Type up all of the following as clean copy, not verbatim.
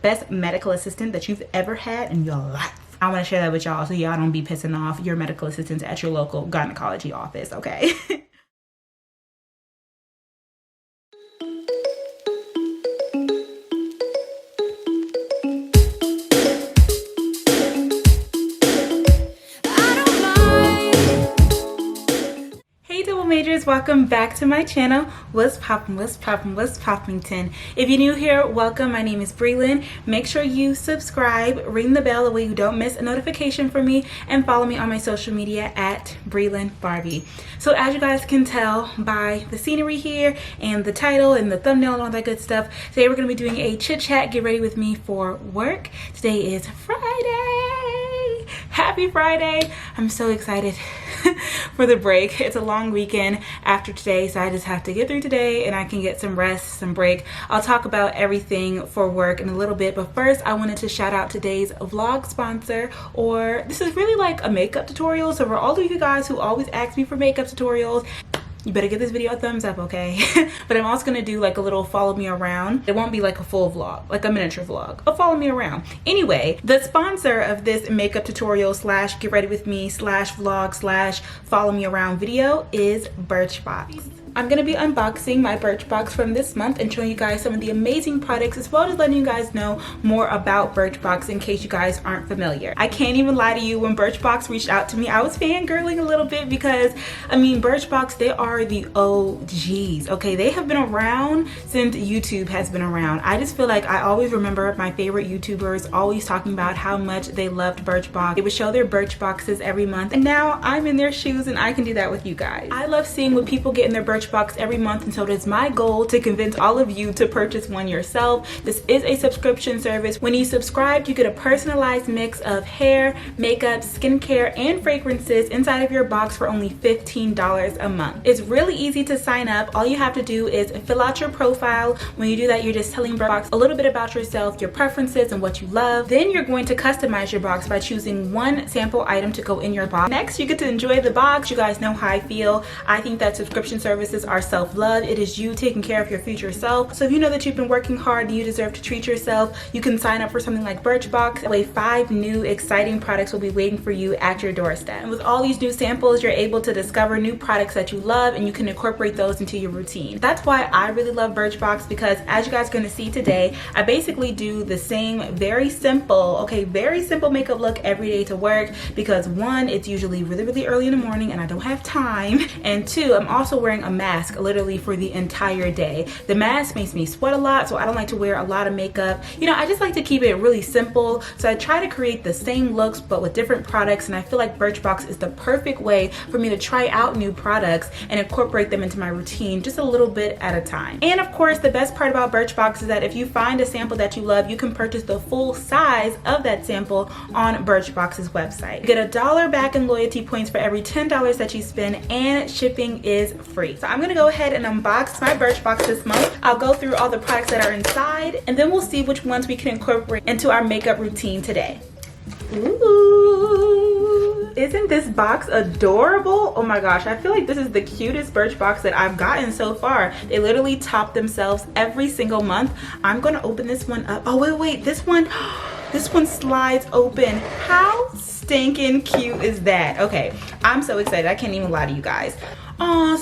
best medical assistant that you've ever had in your life. I want to share that with y'all so y'all don't be pissing off your medical assistants at your local gynecology office, okay? Majors, welcome back to my channel. What's poppin', what's poppin', what's poppington? If you're new here, welcome. My name is Brelynn. Make sure you subscribe, ring the bell that way you don't miss a notification from me, and follow me on my social media at Brelynn Barbie. So as you guys can tell by the scenery here and the title and the thumbnail and all that good stuff, today we're gonna be doing a chit chat. Get ready with me for work. Today is Friday. Happy Friday. I'm so excited for the break. It's a long weekend after today, so I just have to get through today and I can get some rest, some break. I'll talk about everything for work in a little bit, but first I wanted to shout out today's vlog sponsor, or this is really like a makeup tutorial. So for all of you guys who always ask me for makeup tutorials, you better give this video a thumbs up, okay? But I'm also gonna do like a little follow me around. It won't be like a full vlog, like a miniature vlog. A follow me around. Anyway, the sponsor of this makeup tutorial slash get ready with me slash vlog slash follow me around video is BirchBox. I'm going to be unboxing my BirchBox from this month and showing you guys some of the amazing products, as well as letting you guys know more about BirchBox in case you guys aren't familiar. I can't even lie to you, when BirchBox reached out to me, I was fangirling a little bit because, I mean, BirchBox, they are the OGs, okay? They have been around since YouTube has been around. I just feel like I always remember my favorite YouTubers always talking about how much they loved BirchBox. They would show their BirchBoxes every month, and now I'm in their shoes and I can do that with you guys. I love seeing what people get in their BirchBox every month, and so it is my goal to convince all of you to purchase one yourself. This is a subscription service. When you subscribe, you get a personalized mix of hair, makeup, skincare, and fragrances inside of your box for only $15 a month. It's really easy to sign up. All you have to do is fill out your profile. When you do that, you're just telling BirchBox a little bit about yourself, your preferences, and what you love. Then you're going to customize your box by choosing one sample item to go in your box. Next, you get to enjoy the box. You guys know how I feel. I think that subscription services are self-love. It is you taking care of your future self. So if you know that you've been working hard and you deserve to treat yourself, you can sign up for something like BirchBox. That way 5 new exciting products will be waiting for you at your doorstep. And with all these new samples, you're able to discover new products that you love, and you can incorporate those into your routine. That's why I really love BirchBox, because as you guys are going to see today, I basically do the same very simple makeup look every day to work, because 1, it's usually really early in the morning and I don't have time, and 2, I'm also wearing a mask literally for the entire day. The mask makes me sweat a lot, so I don't like to wear a lot of makeup. You know, I just like to keep it really simple, so I try to create the same looks but with different products, and I feel like BirchBox is the perfect way for me to try out new products and incorporate them into my routine just a little bit at a time. And of course, the best part about BirchBox is that if you find a sample that you love, you can purchase the full size of that sample on BirchBox's website. You get $1 back in loyalty points for every $10 that you spend, and shipping is free. So I'm gonna go ahead and unbox my BirchBox this month. I'll go through all the products that are inside, and then we'll see which ones we can incorporate into our makeup routine today. Ooh, isn't this box adorable? Oh my gosh, I feel like this is the cutest BirchBox that I've gotten so far. They literally top themselves every single month. I'm gonna open this one up. Oh wait, this one slides open. How stinking cute is that? Okay, I'm so excited. I can't even lie to you guys.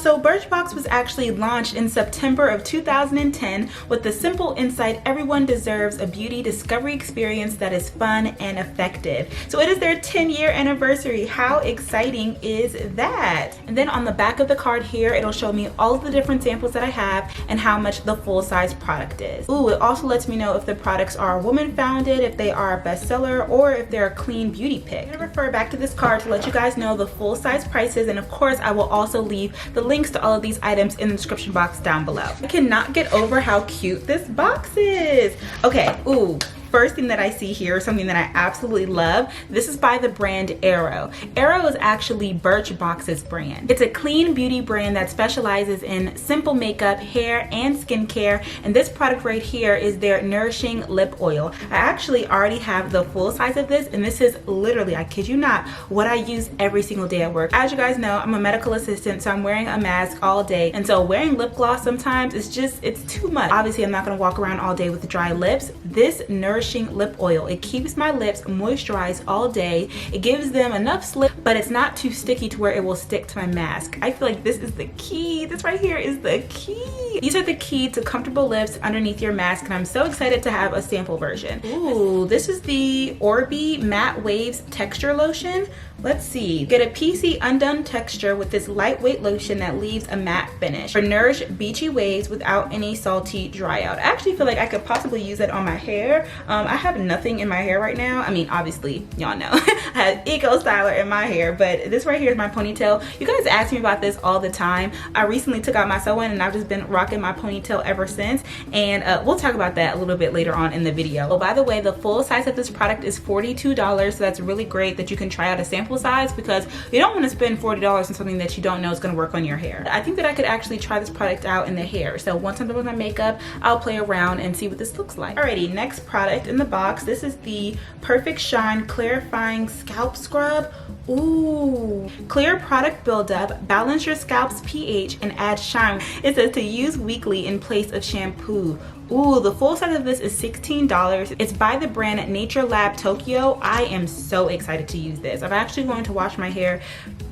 So BirchBox was actually launched in September of 2010 with the simple insight: everyone deserves a beauty discovery experience that is fun and effective. So it is their 10-year anniversary. How exciting is that? And then on the back of the card here, it'll show me all of the different samples that I have and how much the full-size product is. Ooh, it also lets me know if the products are woman-founded, if they are a bestseller, or if they're a clean beauty pick. I'm gonna refer back to this card to let you guys know the full-size prices, and of course, I will also leave the links to all of these items in the description box down below. I cannot get over how cute this box is. Okay, ooh. First thing that I see here is something that I absolutely love. This is by the brand Arrow. Arrow is actually BirchBox's brand. It's a clean beauty brand that specializes in simple makeup, hair, and skincare. And this product right here is their Nourishing Lip Oil. I actually already have the full size of this, and this is literally, I kid you not, what I use every single day at work. As you guys know, I'm a medical assistant, so I'm wearing a mask all day. And so wearing lip gloss sometimes it's too much. Obviously, I'm not gonna walk around all day with dry lips. This Nourishing nourishing lip oil. It keeps my lips moisturized all day. It gives them enough slip, but it's not too sticky to where it will stick to my mask. I feel like this is the key. This right here is the key. These are the key to comfortable lips underneath your mask, and I'm so excited to have a sample version. Ooh, this is the Orbi Matte Waves Texture Lotion. Let's see. Get a PC undone texture with this lightweight lotion that leaves a matte finish for nourished beachy waves without any salty dry out. I actually feel like I could possibly use it on my hair. I have nothing in my hair right now. I mean, obviously, y'all know I have Eco Styler in my hair, but this right here is my ponytail. You guys ask me about this all the time. I recently took out my sew-in and I've just been rocking my ponytail ever since, and we'll talk about that a little bit later on in the video. Oh, by the way, the full size of this product is $42, so that's really great that you can try out a sample size, because you don't want to spend $40 on something that you don't know is going to work on your hair. I think that I could actually try this product out in the hair, so once I'm done with my makeup, I'll play around and see what this looks like. Alrighty, next product in the box. This is the Perfect Shine Clarifying Scalp Scrub. Ooh, clear product buildup, balance your scalp's pH, and add shine. It says to use weekly in place of shampoo. Ooh, the full size of this is $16. It's by the brand Nature Lab Tokyo. I am so excited to use this. I'm actually going to wash my hair,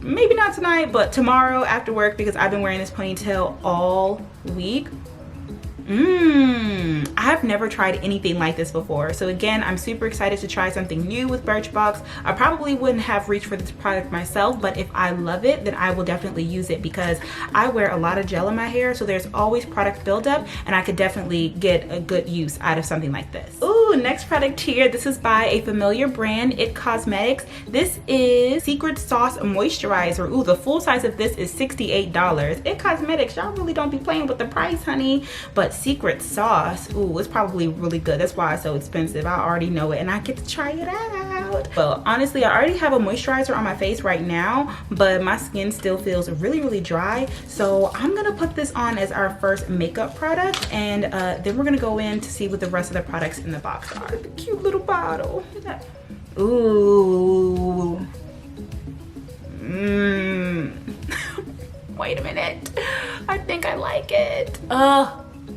maybe not tonight, but tomorrow after work, because I've been wearing this ponytail all week. I've never tried anything like this before. So again, I'm super excited to try something new with BirchBox. I probably wouldn't have reached for this product myself, but if I love it, then I will definitely use it, because I wear a lot of gel in my hair, so there's always product buildup, and I could definitely get a good use out of something like this. Ooh, next product here. This is by a familiar brand, It Cosmetics. This is Secret Sauce Moisturizer. Ooh, the full size of this is $68. It Cosmetics, y'all really don't be playing with the price, honey. But Secret Sauce, ooh, it's probably really good. That's why it's so expensive. I already know it and I get to try it out. Well, honestly, I already have a moisturizer on my face right now, but my skin still feels really dry. So I'm gonna put this on as our first makeup product, and then we're gonna go in to see what the rest of the products in the box are. The cute little bottle. Look at that. Ooh. Wait a minute. I think I like it.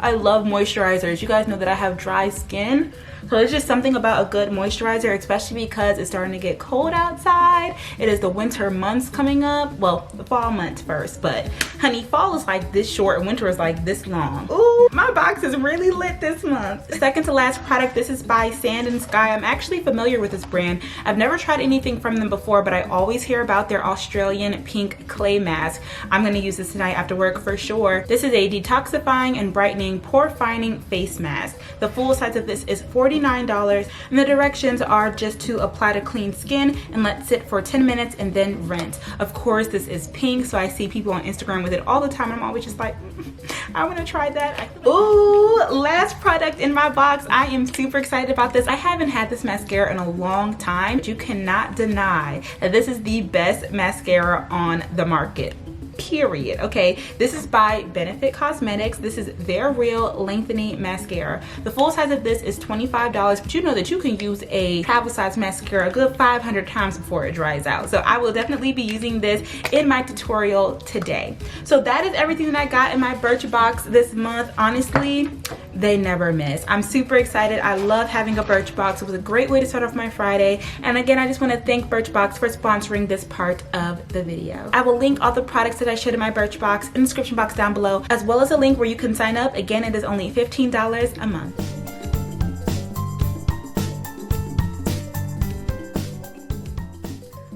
I love moisturizers. You guys know that I have dry skin, so it's just something about a good moisturizer, especially because it's starting to get cold outside. It is the winter months coming up. Well, the fall months first, but honey, fall is like this short and winter is like this long. Ooh, my box is really lit this month. Second to last product, this is by Sand and Sky. I'm actually familiar with this brand. I've never tried anything from them before, but I always hear about their Australian pink clay mask. I'm gonna use this tonight after work for sure. This is a detoxifying and brightening pore fining face mask. The full size of this is $49, and the directions are just to apply to clean skin and let sit for 10 minutes and then rinse. Of course, this is pink, so I see people on Instagram with it all the time, and I'm always just like, I want to try that. Ooh, last product in my box. I am super excited about this. I haven't had this mascara in a long time, but you cannot deny that this is the best mascara on the market. Period. Okay, this is by Benefit Cosmetics. This is their Real Lengthening Mascara. The full size of this is $25, but you know that you can use a travel size mascara a good 500 times before it dries out. So I will definitely be using this in my tutorial today. So that is everything that I got in my BirchBox this month. Honestly, they never miss. I'm super excited. I love having a BirchBox. It was a great way to start off my Friday. And again, I just want to thank BirchBox for sponsoring this part of the video. I will link all the products that I showed in my BirchBox in the description box down below, as well as a link where you can sign up. Again, it is only $15 a month.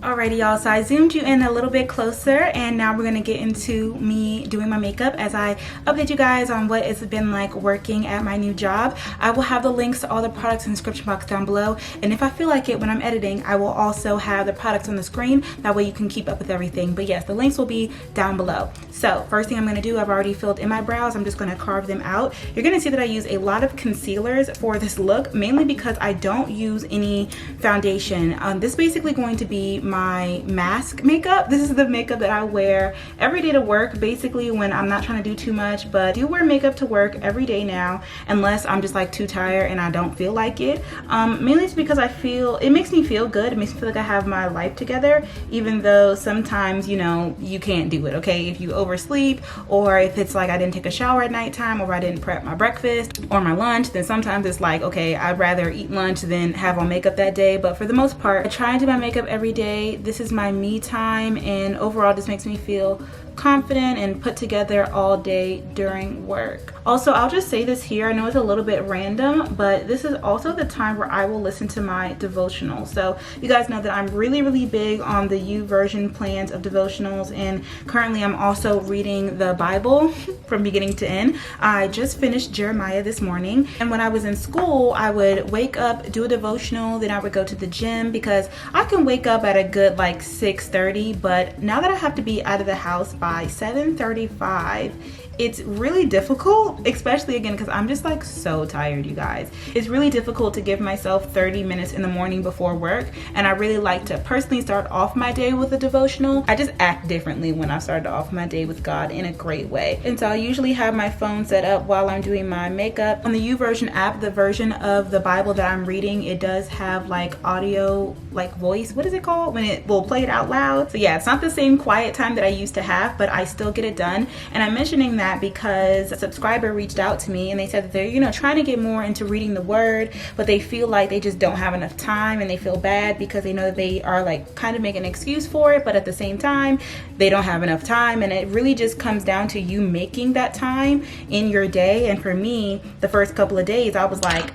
Alrighty y'all, so I zoomed you in a little bit closer, and now we're gonna get into me doing my makeup as I update you guys on what it's been like working at my new job. I will have the links to all the products in the description box down below, and if I feel like it when I'm editing, I will also have the products on the screen. That way you can keep up with everything. But yes, the links will be down below. So first thing I'm gonna do, I've already filled in my brows. I'm just gonna carve them out. You're gonna see that I use a lot of concealers for this look, mainly because I don't use any foundation. This is basically going to be my mask makeup. This is the makeup that I wear every day to work, basically when I'm not trying to do too much, but I do wear makeup to work every day now, unless I'm just like too tired and I don't feel like it. Mainly it's because I feel, it makes me feel good. It makes me feel like I have my life together, even though sometimes, you know, you can't do it, okay? If you oversleep, or if it's like I didn't take a shower at nighttime, or I didn't prep my breakfast or my lunch, then sometimes it's like, okay, I'd rather eat lunch than have on makeup that day. But for the most part, I try and do my makeup every day. This is my me time, and overall this makes me feel confident and put together all day during work. Also, I'll just say this here, I know it's a little bit random, but this is also the time where I will listen to my devotional. So you guys know that I'm really big on the YouVersion plans of devotionals, and currently I'm also reading the Bible from beginning to end. I just finished Jeremiah this morning, and when I was in school I would wake up, do a devotional, then I would go to the gym, because I can wake up at a good like 6:30, but now that I have to be out of the house by 7:35, it's really difficult, especially again because I'm just like so tired, you guys. It's really difficult to give myself 30 minutes in the morning before work, and I really like to personally start off my day with a devotional. I just act differently when I start off my day with God in a great way. And so I usually have my phone set up while I'm doing my makeup. On the YouVersion app, the version of the Bible that I'm reading, it does have like audio, like voice, what is it called, when it will play it out loud. So yeah, it's not the same quiet time that I used to have, but I still get it done. And I'm mentioning that because a subscriber reached out to me and they said that they're, you know, trying to get more into reading the word, but they feel like they just don't have enough time, and they feel bad because they know that they are like kind of making an excuse for it, but at the same time they don't have enough time. And it really just comes down to you making that time in your day. And for me, the first couple of days I was like,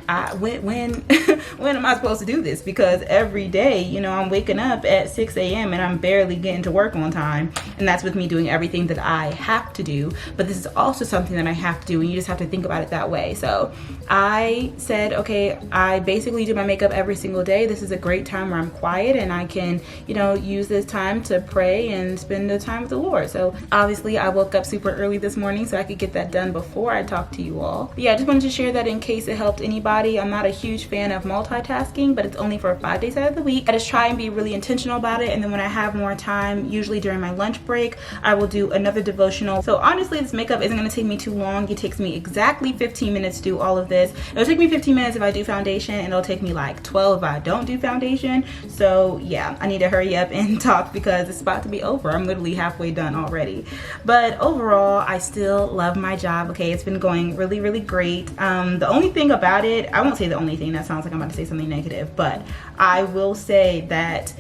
when am I supposed to do this? Because every day, you know, I'm waking up at 6 a.m. and I'm barely getting to work on time, and that's with me doing everything that I have to do. But this is also something that I have to do, and you just have to think about it that way. So I said, okay, I basically do my makeup every single day. This is a great time where I'm quiet and I can, you know, use this time to pray and spend the time with the Lord. So obviously I woke up super early this morning so I could get that done before I talk to you all. But yeah, I just wanted to share that in case it helped anybody. I'm not a huge fan of multitasking, but it's only for 5 days out of the week. I just try and be really intentional about it, and then when I have more time, usually during my lunch break, I will do another devotional. So honestly, this makeup isn't going to take me too long. It takes me exactly 15 minutes to do all of this. It'll take me 15 minutes if I do foundation, and it'll take me like 12 if I don't do foundation. So yeah, I need to hurry up and talk because it's about to be over. I'm literally halfway done already. But overall, I still love my job. Okay, it's been going really great. The only thing about it, I won't say the only thing, that sounds like I'm about to say something negative, but I will say that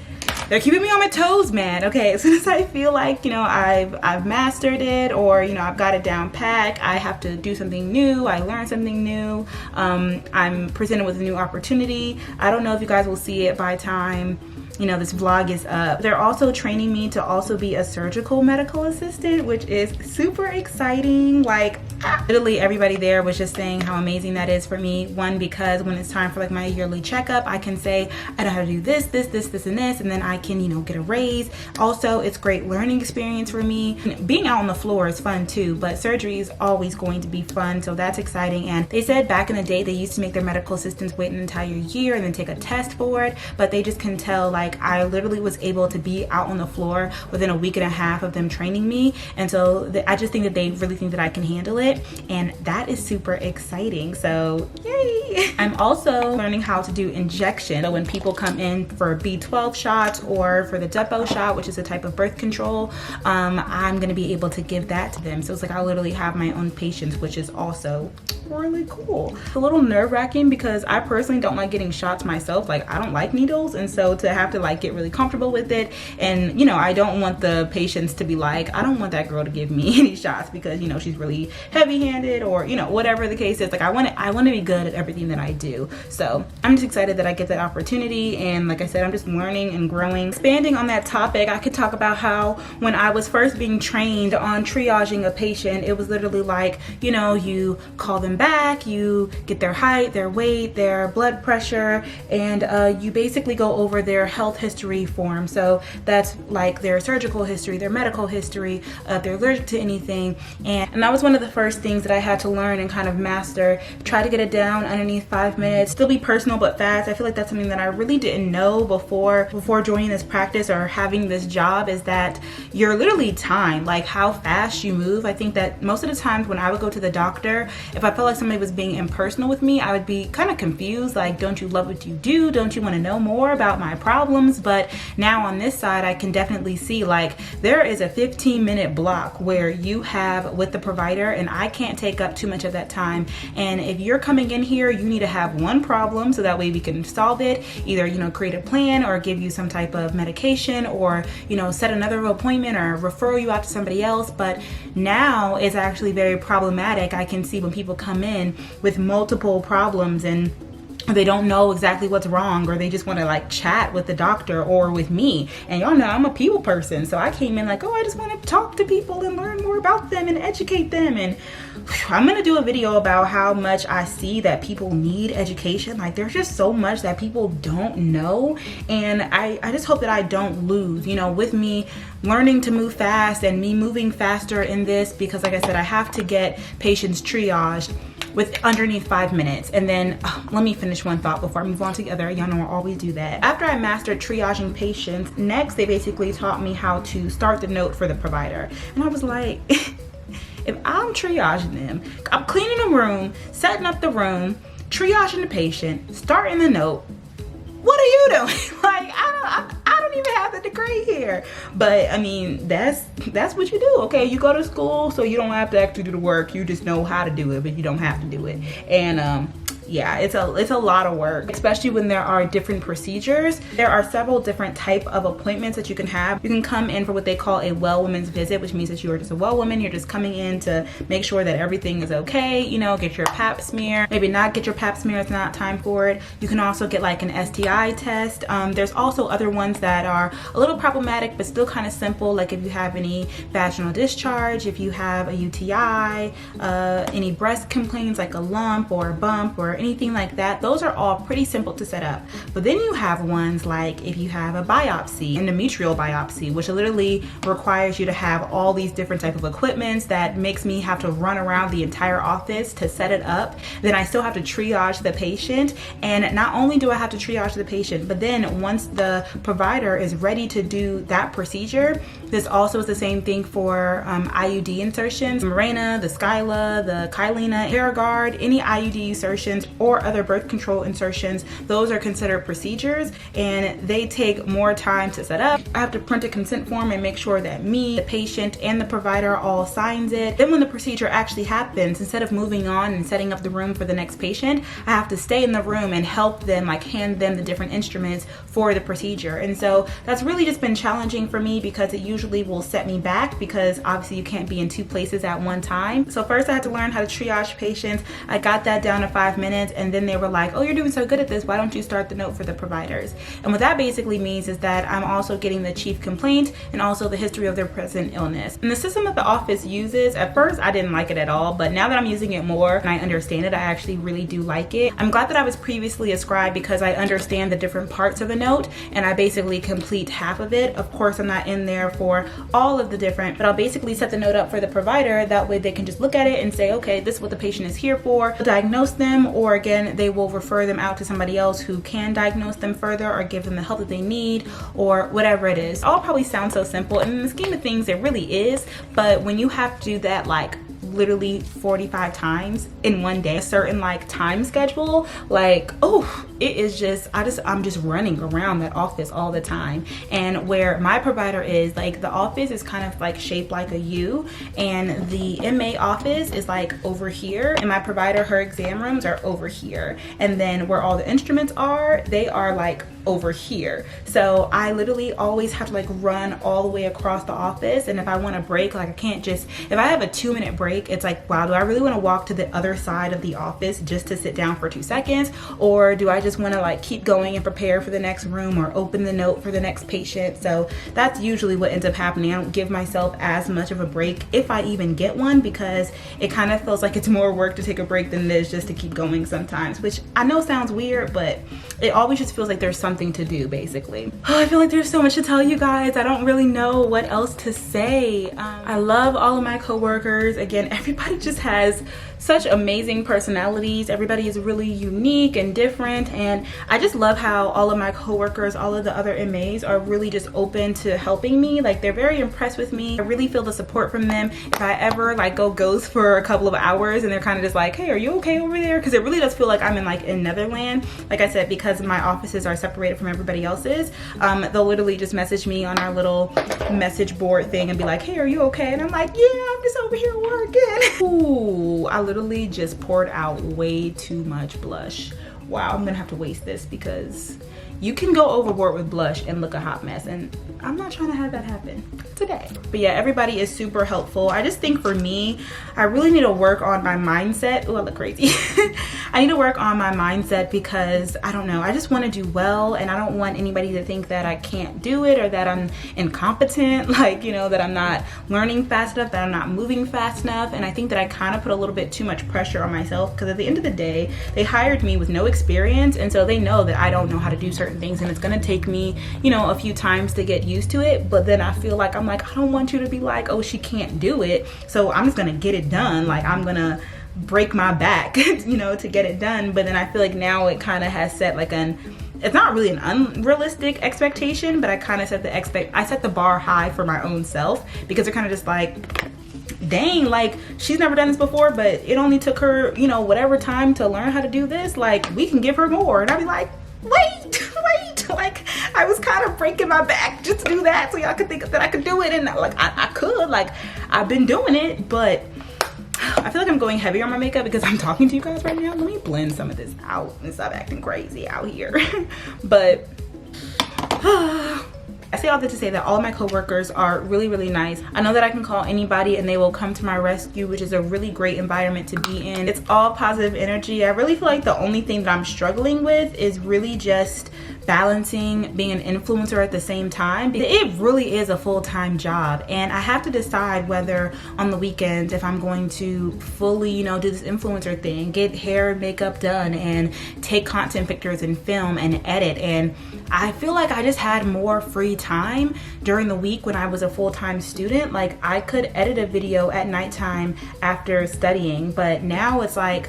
they're keeping me on my toes, man. Okay, as soon as I feel like, you know, I've mastered it, or, you know, I've got it down pat, I have to do something new, I learn something new, I'm presented with a new opportunity. I don't know if you guys will see it by time, you know, this vlog is up. They're also training me to also be a surgical medical assistant, which is super exciting. Like, literally everybody there was just saying how amazing that is for me. One, because when it's time for like my yearly checkup, I can say I know how to do this and this, and then I can, you know, get a raise. Also, it's great learning experience for me. Being out on the floor is fun too, but surgery is always going to be fun, so that's exciting. And they said back in the day they used to make their medical assistants wait an entire year and then take a test for it, but they just can tell, like, I literally was able to be out on the floor within a week and a half of them training me. And so I just think that they really think that I can handle it, and that is super exciting. So yay. I'm also learning how to do injection. So when people come in for B12 shots or for the Depo shot, which is a type of birth control, I'm gonna be able to give that to them. So it's like I literally have my own patients, which is also really cool. It's a little nerve-wracking because I personally don't like getting shots myself. Like, I don't like needles, and so to have to like get really comfortable with it, and you know, I don't want the patients to be like, I don't want that girl to give me any shots because, you know, she's really heavy-handed, or, you know, whatever the case is. Like, I want to be good at everything that I do. So I'm just excited that I get that opportunity, and like I said, I'm just learning and growing. Expanding on that topic, I could talk about how when I was first being trained on triaging a patient, it was literally like, you know, you call them back, you get their height, their weight, their blood pressure, and you basically go over their health history form. So that's like their surgical history, their medical history, if they're allergic to anything. And that was one of the first things that I had to learn and kind of master, try to get it down underneath underneath 5 minutes, still be personal but fast. I feel like that's something that I really didn't know before joining this practice or having this job, is that you're literally timed, like how fast you move. I think that most of the times when I would go to the doctor, if I felt like somebody was being impersonal with me, I would be kind of confused, like, don't you love what you do? Don't you want to know more about my problems? But now on this side, I can definitely see like there is a 15-minute block where you have with the provider, and I can't take up too much of that time. And if you're coming in here, you need to have one problem so that way we can solve it, either, you know, create a plan or give you some type of medication, or, you know, set another appointment or refer you out to somebody else. But now it's actually very problematic. I can see when people come in with multiple problems and they don't know exactly what's wrong, or they just want to like chat with the doctor or with me. And y'all know I'm a people person, so I came in like, oh, I just want to talk to people and learn more about them and educate them. And I'm gonna do a video about how much I see that people need education. Like, there's just so much that people don't know, and I just hope that I don't lose, you know, with me learning to move fast and me moving faster in this, because like I said, I have to get patients triaged with underneath 5 minutes. And then let me finish one thought before I move on to the other. Y'all know I always do that. After I mastered triaging patients, next they basically taught me how to start the note for the provider. And I was like, if I'm triaging them, I'm cleaning the room, setting up the room, triaging the patient, starting the note, what are you doing? Like, I don't even have the degree here. But I mean, that's what you do. Okay, you go to school so you don't have to actually do the work. You just know how to do it, but you don't have to do it. And yeah, it's a lot of work, especially when there are different procedures. There are several different type of appointments that you can have. You can come in for what they call a well woman's visit, which means that you are just a well woman. You're just coming in to make sure that everything is okay, you know, get your pap smear, maybe not get your pap smear, it's not time for it. You can also get like an STI test. There's also other ones that are a little problematic but still kind of simple, like if you have any vaginal discharge, if you have a UTI, any breast complaints like a lump or a bump or anything like that. Those are all pretty simple to set up. But then you have ones like if you have a biopsy, endometrial biopsy, which literally requires you to have all these different type of equipments that makes me have to run around the entire office to set it up. Then I still have to triage the patient. And not only do I have to triage the patient, but then once the provider is ready to do that procedure, this also is the same thing for IUD insertions, Mirena, the Skyla, the Kylena, Paragard, any IUD insertions or other birth control insertions. Those are considered procedures and they take more time to set up. I have to print a consent form and make sure that me, the patient, and the provider all signs it. Then when the procedure actually happens, instead of moving on and setting up the room for the next patient, I have to stay in the room and help them, like hand them the different instruments for the procedure. And so that's really just been challenging for me because it usually will set me back, because obviously you can't be in two places at one time. So first I had to learn how to triage patients. I got that down to 5 minutes, and then they were like, oh, you're doing so good at this, why don't you start the note for the providers? And what that basically means is that I'm also getting the chief complaint and also the history of their present illness. And the system that the office uses, at first I didn't like it at all, but now that I'm using it more and I understand it, I actually really do like it. I'm glad that I was previously a scribe because I understand the different parts of a note and I basically complete half of it. Of course, I'm not in there for all of the different, but I'll basically set the note up for the provider. That way they can just look at it and say, okay, this is what the patient is here for, diagnose them, or again, they will refer them out to somebody else who can diagnose them further or give them the help that they need or whatever it is. It all probably sounds so simple, and in the scheme of things, it really is. But when you have to do that like literally 45 times in one day, a certain like time schedule, like, oh, it is just, I'm just running around that office all the time. And where my provider is, like, the office is kind of like shaped like a U, and the MA office is like over here, and my provider, her exam rooms are over here, and then where all the instruments are, they are like over here. So I literally always have to like run all the way across the office. And if I want to break, like I can't just, if I have a 2-minute break, it's like, wow, do I really want to walk to the other side of the office just to sit down for 2 seconds? Or do I just want to like keep going and prepare for the next room or open the note for the next patient? So that's usually what ends up happening. I don't give myself as much of a break if I even get one, because it kind of feels like it's more work to take a break than it is just to keep going sometimes, which I know sounds weird, but it always just feels like there's something to do, basically. Oh, I feel like there's so much to tell you guys. I don't really know what else to say. I love all of my coworkers. Again, everybody just has such amazing personalities. Everybody is really unique and different, and I just love how all of my coworkers, all of the other MAs are really just open to helping me. Like, they're very impressed with me. I really feel the support from them. If I ever like go ghost for a couple of hours and they're kind of just like, hey, are you okay over there? Because it really does feel like I'm in Netherland. Like I said, because my offices are separated from everybody else's, they'll literally just message me on our little message board thing and be like, hey, are you okay? And I'm like, yeah, I'm just over here working. Ooh, I literally just poured out way too much blush. Wow, I'm gonna have to waste this because you can go overboard with blush and look a hot mess, and I'm not trying to have that happen today. But yeah, everybody is super helpful. I just think for me, I really need to work on my mindset. Oh, I look crazy. I need to work on my mindset because I don't know, I just want to do well, and I don't want anybody to think that I can't do it or that I'm incompetent, like, you know, that I'm not learning fast enough, that I'm not moving fast enough. And I think that I kind of put a little bit too much pressure on myself because at the end of the day, they hired me with no experience, and so they know that I don't know how to do certain things, and it's gonna take me, you know, a few times to get used to it. But then I feel like I'm like, I don't want you to be like, oh, she can't do it, so I'm just gonna get it done. Like, I'm gonna break my back you know, to get it done. But then I feel like now it kind of has set like it's not really an unrealistic expectation, but I kind of set the bar high for my own self, because they're kind of just like, dang, like, she's never done this before, but it only took her, you know, whatever time to learn how to do this. Like, we can give her more. And I'd be like, wait, like, I was kind of breaking my back just to do that so y'all could think that I could do it. And like, I could, like, I've been doing it, but I feel like I'm going heavy on my makeup because I'm talking to you guys right now. Let me blend some of this out and stop acting crazy out here. But I say all that to say that all of my coworkers are really, really nice. I know that I can call anybody and they will come to my rescue, which is a really great environment to be in. It's all positive energy. I really feel like the only thing that I'm struggling with is really just balancing being an influencer at the same time. It really is a full-time job, and I have to decide whether on the weekends if I'm going to fully, you know, do this influencer thing, get hair and makeup done and take content pictures and film and edit. And I feel like I just had more free time during the week when I was a full-time student. Like, I could edit a video at nighttime after studying, but now it's like,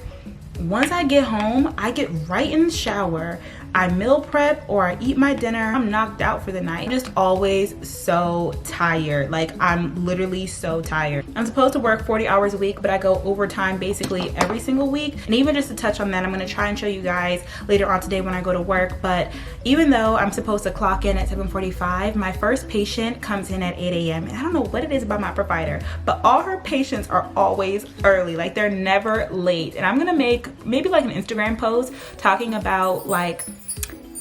once I get home, I get right in the shower, I meal prep or I eat my dinner, I'm knocked out for the night. I'm just always so tired. Like, I'm literally so tired. I'm supposed to work 40 hours a week, but I go overtime basically every single week. And even just to touch on that, I'm gonna try and show you guys later on today when I go to work. But even though I'm supposed to clock in at 7:45, my first patient comes in at 8 a.m. And I don't know what it is about my provider, but all her patients are always early. Like, they're never late. And I'm gonna make maybe like an Instagram post talking about like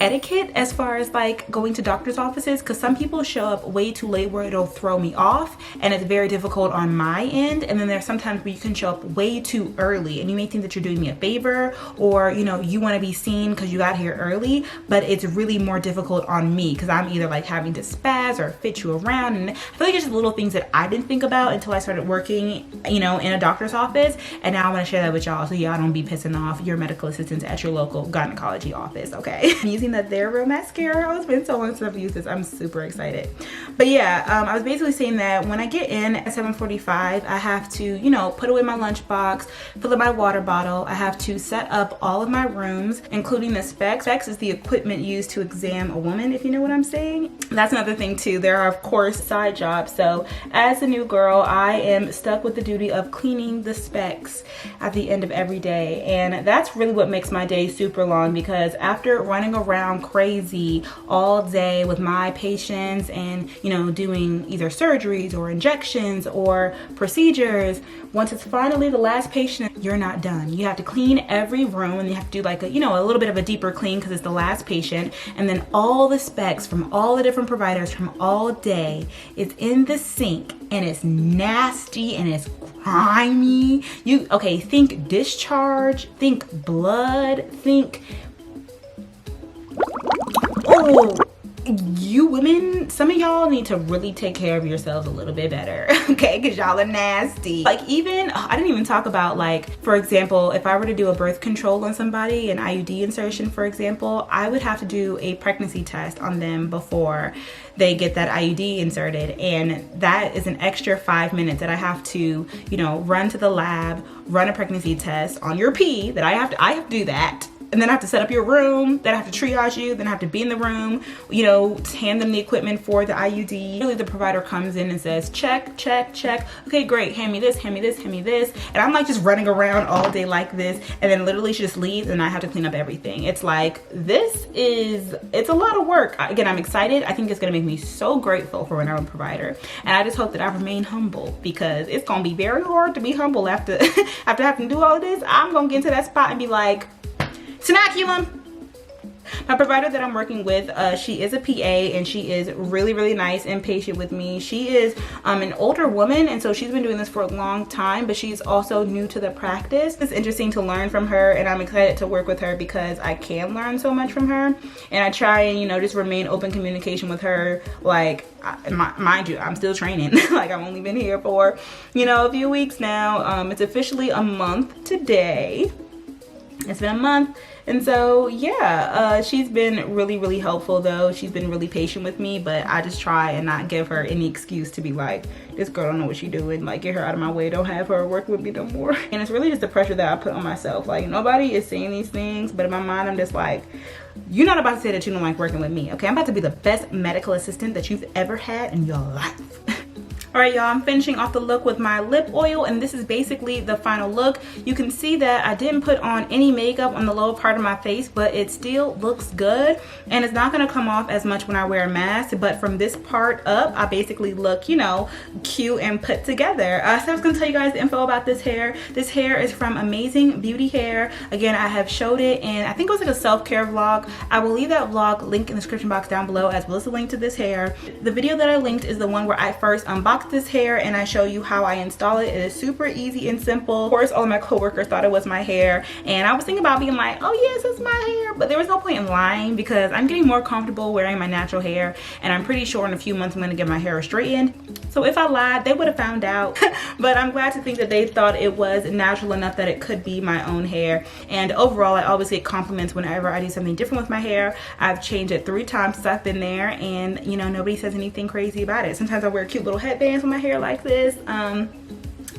etiquette as far as like going to doctor's offices, because some people show up way too late where it'll throw me off and it's very difficult on my end. And then there's sometimes where you can show up way too early and you may think that you're doing me a favor, or, you know, you want to be seen because you got here early, but it's really more difficult on me because I'm either like having to spaz or fit you around. And I feel like it's just little things that I didn't think about until I started working, you know, in a doctor's office. And now I want to share that with y'all so y'all don't be pissing off your medical assistants at your local gynecology office, okay? I'm using that They're Real mascara. It's been so long since I've used this. I'm super excited. But yeah, I was basically saying that when I get in at 7:45, I have to, you know, put away my lunchbox, fill up my water bottle. I have to set up all of my rooms, including the specs. Specs is the equipment used to examine a woman, if you know what I'm saying. That's another thing too. There are, of course, side jobs. So as a new girl, I am stuck with the duty of cleaning the specs at the end of every day. And that's really what makes my day super long, because after running around crazy all day with my patients and, you know, doing either surgeries or injections or procedures, once it's finally the last patient, you're not done. You have to clean every room, and you have to do like a, you know, a little bit of a deeper clean because it's the last patient. And then all the specs from all the different providers from all day is in the sink, and it's nasty and it's grimy. Okay, think discharge, think blood, think, oh, you women, some of y'all need to really take care of yourselves a little bit better, okay? Because y'all are nasty. Like, even, I didn't even talk about, like, for example, if I were to do a birth control on somebody, an IUD insertion, for example, I would have to do a pregnancy test on them before they get that IUD inserted. And that is an extra 5 minutes that I have to, you know, run to the lab, run a pregnancy test on your pee, that I have to do that. And then I have to set up your room, then I have to triage you, then I have to be in the room, you know, hand them the equipment for the IUD. Really, the provider comes in and says, check, check, check. Okay, great, hand me this, hand me this, hand me this. And I'm like just running around all day like this. And then literally she just leaves and I have to clean up everything. It's like, it's a lot of work. Again, I'm excited. I think it's gonna make me so grateful for when I'm a provider. And I just hope that I remain humble, because it's gonna be very hard to be humble after, after having to do all of this. I'm gonna get into that spot and be like, Snaculum. My provider that I'm working with, she is a PA, and she is really, really nice and patient with me. She is an older woman, and so she's been doing this for a long time, but she's also new to the practice. It's interesting to learn from her, and I'm excited to work with her because I can learn so much from her. And I try and, you know, just remain open communication with her. Like, mind you, I'm still training. Like, I've only been here for, you know, a few weeks now. It's officially a month today. It's been a month. And so, yeah, she's been really, really helpful, though. She's been really patient with me, but I just try and not give her any excuse to be like, this girl don't know what she's doing. Like, get her out of my way. Don't have her work with me no more. And it's really just the pressure that I put on myself. Like, nobody is saying these things, but in my mind, I'm just like, you're not about to say that you don't like working with me, okay? I'm about to be the best medical assistant that you've ever had in your life. All right, y'all, I'm finishing off the look with my lip oil, and this is basically the final look. You can see that I didn't put on any makeup on the lower part of my face, but it still looks good, and it's not gonna come off as much when I wear a mask, but from this part up, I basically look, you know, cute and put together. So I was gonna tell you guys the info about this hair. This hair is from Amazing Beauty Hair. Again, I have showed it, and I think it was like a self-care vlog. I will leave that vlog link in the description box down below, as well as the link to this hair. The video that I linked is the one where I first unboxed this hair and I show you how I install it. It is super easy and simple. Of course, all of my coworkers thought it was my hair, and I was thinking about being like, oh yes, it's my hair, but there was no point in lying because I'm getting more comfortable wearing my natural hair, and I'm pretty sure in a few months I'm gonna get my hair straightened. So if I lied, they would have found out. But I'm glad to think that they thought it was natural enough that it could be my own hair. And overall, I always get compliments whenever I do something different with my hair. I've changed it 3 times since I've been there, and you know, nobody says anything crazy about it. Sometimes I wear cute little headbands with my hair like this. And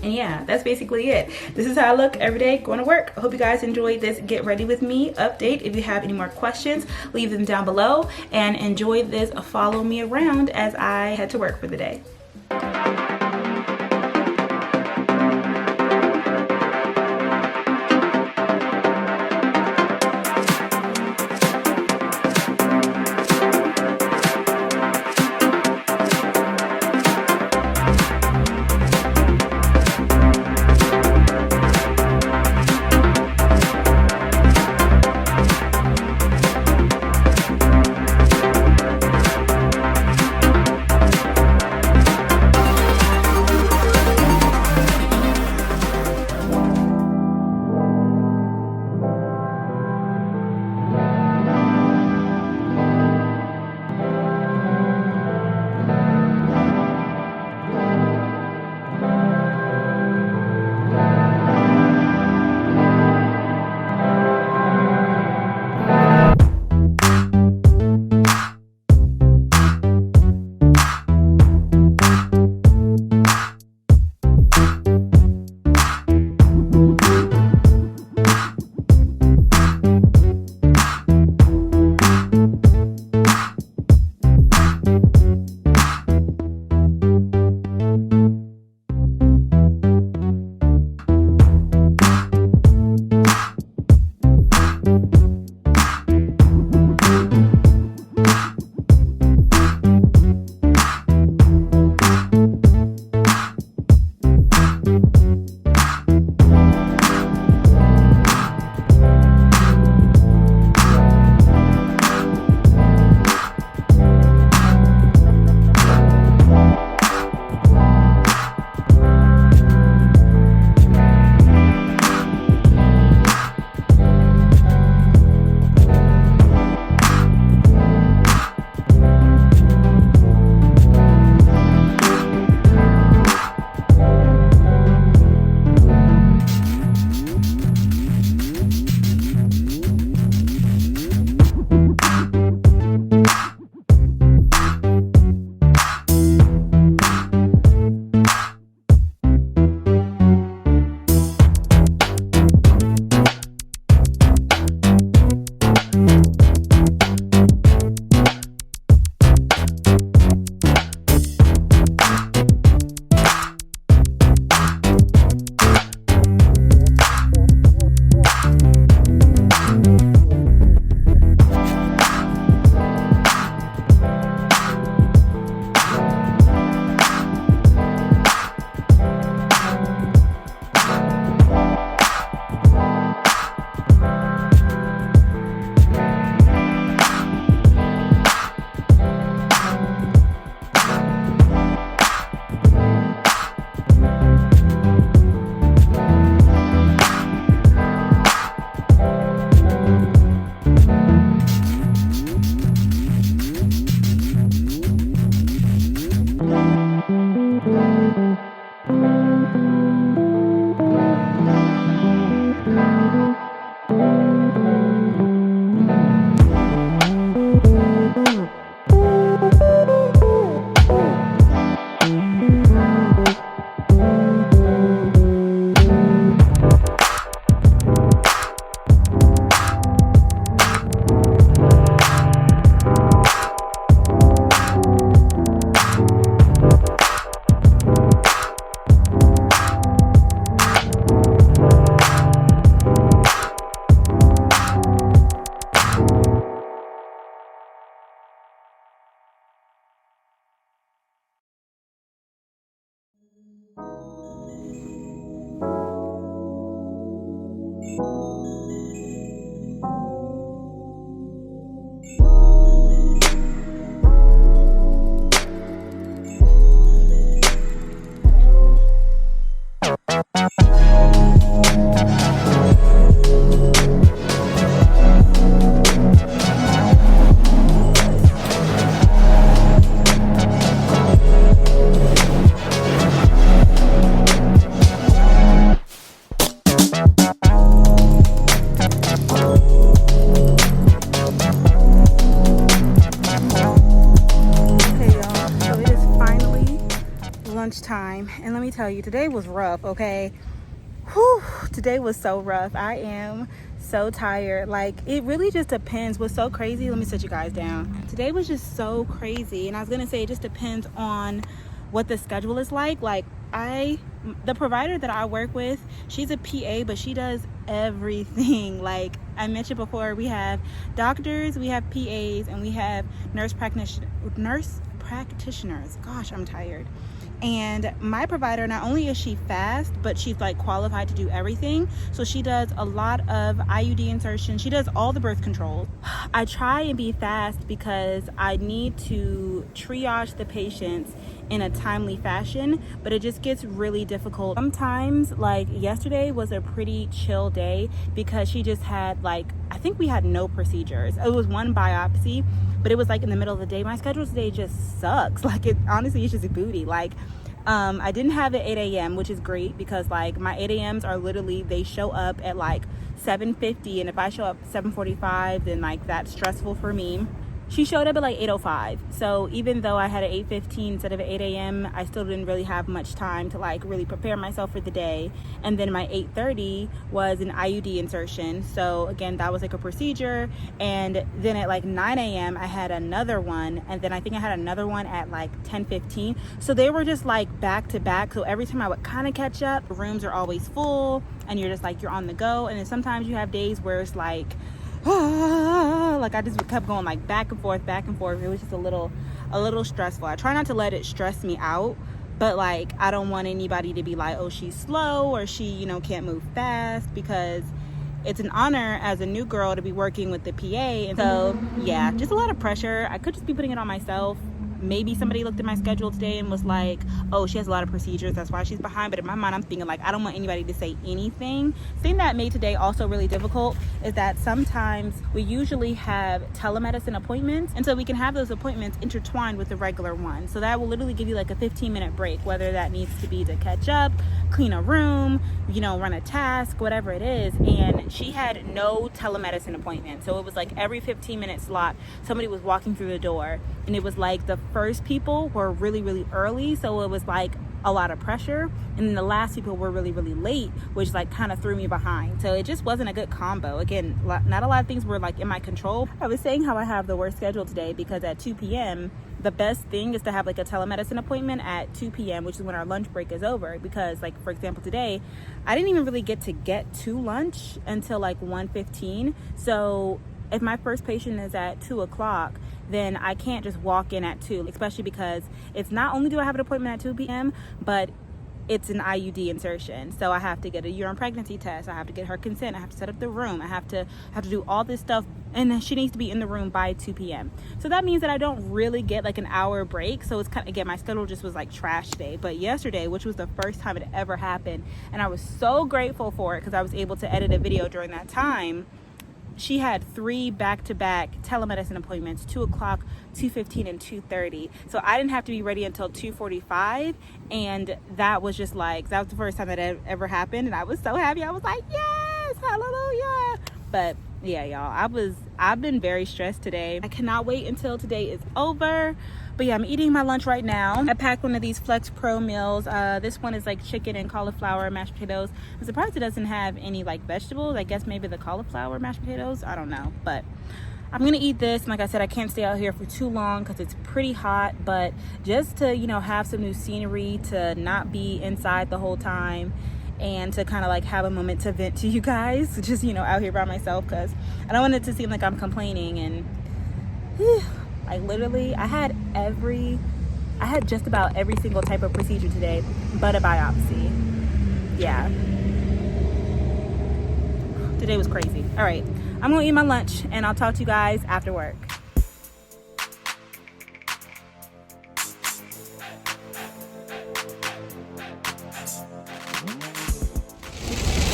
yeah, that's basically it. This is how I look every day going to work. I hope you guys enjoyed this get ready with me update. If you have any more questions, leave them down below, and enjoy this follow me around as I head to work for the day. lunchtime, and let me tell you, today was rough, okay? Whew, today was so rough. I am so tired. Like, it really just depends. What's so crazy, let me sit you guys down. Today was just so crazy, and I was gonna say it just depends on what the schedule is like. Like, the provider that I work with, she's a PA, but she does everything. Like I mentioned before, we have doctors, we have PAs, and we have nurse practitioners. Gosh, I'm tired. And my provider, not only is she fast, but she's like qualified to do everything. So she does a lot of IUD insertion. She does all the birth controls. I try and be fast because I need to triage the patients in a timely fashion, but it just gets really difficult. Sometimes, like yesterday was a pretty chill day because she just had like, I think we had no procedures. It was one biopsy, but it was like in the middle of the day. My schedule today just sucks. Like, it honestly, it's just a booty. Like, I didn't have the 8 a.m., which is great because like my 8 a.m.s are literally, they show up at like 7:50, and if I show up 7:45, then like that's stressful for me. She showed up at like 8:05. So even though I had an 8:15 instead of an 8 a.m., I still didn't really have much time to like really prepare myself for the day. And then my 8:30 was an IUD insertion. So again, that was like a procedure. And then at like 9 a.m., I had another one. And then I think I had another one at like 10:15. So they were just like back to back. So every time I would kind of catch up, the rooms are always full and you're just like, you're on the go. And then sometimes you have days where it's like, like I just kept going like back and forth. It was just a little stressful. I try not to let it stress me out, but like I don't want anybody to be like, oh, she's slow or she, you know, can't move fast, because it's an honor as a new girl to be working with the PA. And so yeah, just a lot of pressure. I could just be putting it on myself. Maybe somebody looked at my schedule today and was like, oh, she has a lot of procedures, that's why she's behind. But in my mind, I'm thinking like, I don't want anybody to say anything. The thing that made today also really difficult is that sometimes we usually have telemedicine appointments, and so we can have those appointments intertwined with the regular one. So that will literally give you like a 15-minute break, whether that needs to be to catch up, clean a room, you know, run a task, whatever it is. And she had no telemedicine appointment. So it was like every 15-minute slot, somebody was walking through the door, and it was like the first people were really, really early. So it was like a lot of pressure. And then the last people were really, really late, which like kind of threw me behind. So it just wasn't a good combo. Again, not a lot of things were like in my control. I was saying how I have the worst schedule today because at 2 p.m., the best thing is to have like a telemedicine appointment at 2 p.m., which is when our lunch break is over. Because like, for example, today, I didn't even really get to lunch until like 1:15. So if my first patient is at 2 o'clock, then I can't just walk in at 2, especially because it's not only do I have an appointment at 2 p.m., but it's an IUD insertion. So I have to get a urine pregnancy test. I have to get her consent. I have to set up the room. I have to do all this stuff. And then she needs to be in the room by 2 p.m. So that means that I don't really get like an hour break. So it's kind of, again, my schedule just was like trash today. But yesterday, which was the first time it ever happened, and I was so grateful for it because I was able to edit a video during that time, she had 3 back-to-back telemedicine appointments, 2 o'clock, 2:15, and 2:30. So I didn't have to be ready until 2:45. And that was just like, that was the first time that it ever happened. And I was so happy. I was like, yes, hallelujah. But yeah, y'all, I've been very stressed today. I cannot wait until today is over. But yeah, I'm eating my lunch right now. I packed one of these Flex Pro meals. This one is like chicken and cauliflower mashed potatoes. I'm surprised it doesn't have any like vegetables. I guess maybe the cauliflower mashed potatoes, I don't know. But I'm gonna eat this, and like I said, I can't stay out here for too long because it's pretty hot. But just to, you know, have some new scenery, to not be inside the whole time, and to kind of like have a moment to vent to you guys, just, you know, out here by myself, because I don't want it to seem like I'm complaining. And like literally I had just about every single type of procedure today but a biopsy. Yeah, today was crazy. All right, I'm gonna eat my lunch and I'll talk to you guys after work.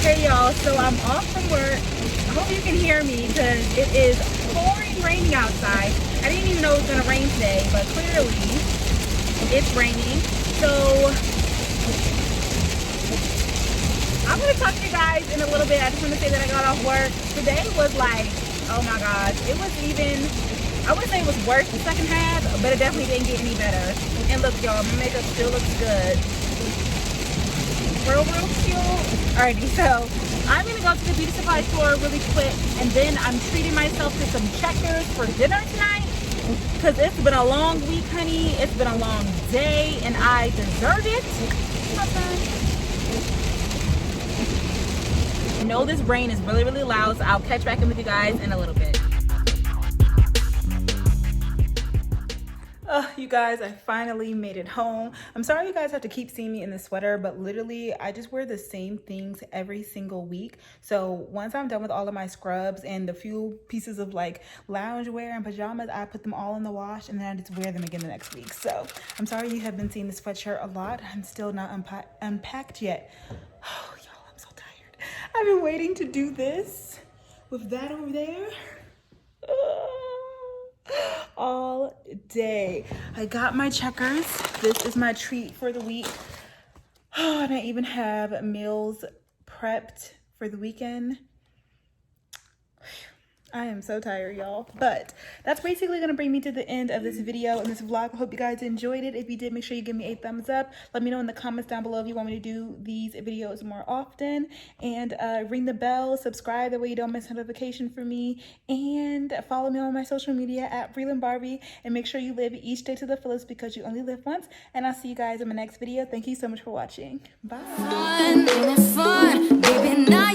Hey y'all, so I'm off from work. I hope you can hear me because it is pouring raining outside. I didn't even know it was gonna rain today, but clearly it's raining. So I'm gonna talk to you guys in a little bit. I just want to say that I got off work. Today was like, oh my gosh, it was even I wouldn't say it was worse the second half, but it definitely didn't get any better. And look, y'all, my makeup still looks good. Real cute. Alrighty, so I'm gonna go to the beauty supply store really quick, and then I'm treating myself to some Checkers for dinner tonight, because it's been a long week, honey. It's been a long day, and I deserve it. I know this rain is really loud, so I'll catch back in with you guys in a little bit. Oh, you guys, I finally made it home. I'm sorry you guys have to keep seeing me in the sweater, but literally I just wear the same things every single week. So once I'm done with all of my scrubs and the few pieces of like loungewear and pajamas, I put them all in the wash and then I just wear them again the next week. So I'm sorry you have been seeing this sweatshirt a lot. I'm still not unpacked yet. Oh, y'all, I'm so tired. I've been waiting to do this with that over there. All day. I got my Checkers. This is my treat for the week. Oh, and I even have meals prepped for the weekend. I am so tired, y'all. But that's basically going to bring me to the end of this video and this vlog. I hope you guys enjoyed it. If you did, make sure you give me a thumbs up. Let me know in the comments down below if you want me to do these videos more often. And ring the bell, subscribe, that way you don't miss notification from me. And follow me on my social media at Brelynn Barbie. And make sure you live each day to the fullest, because you only live once. And I'll see you guys in my next video. Thank you so much for watching. Bye. Fun, baby, now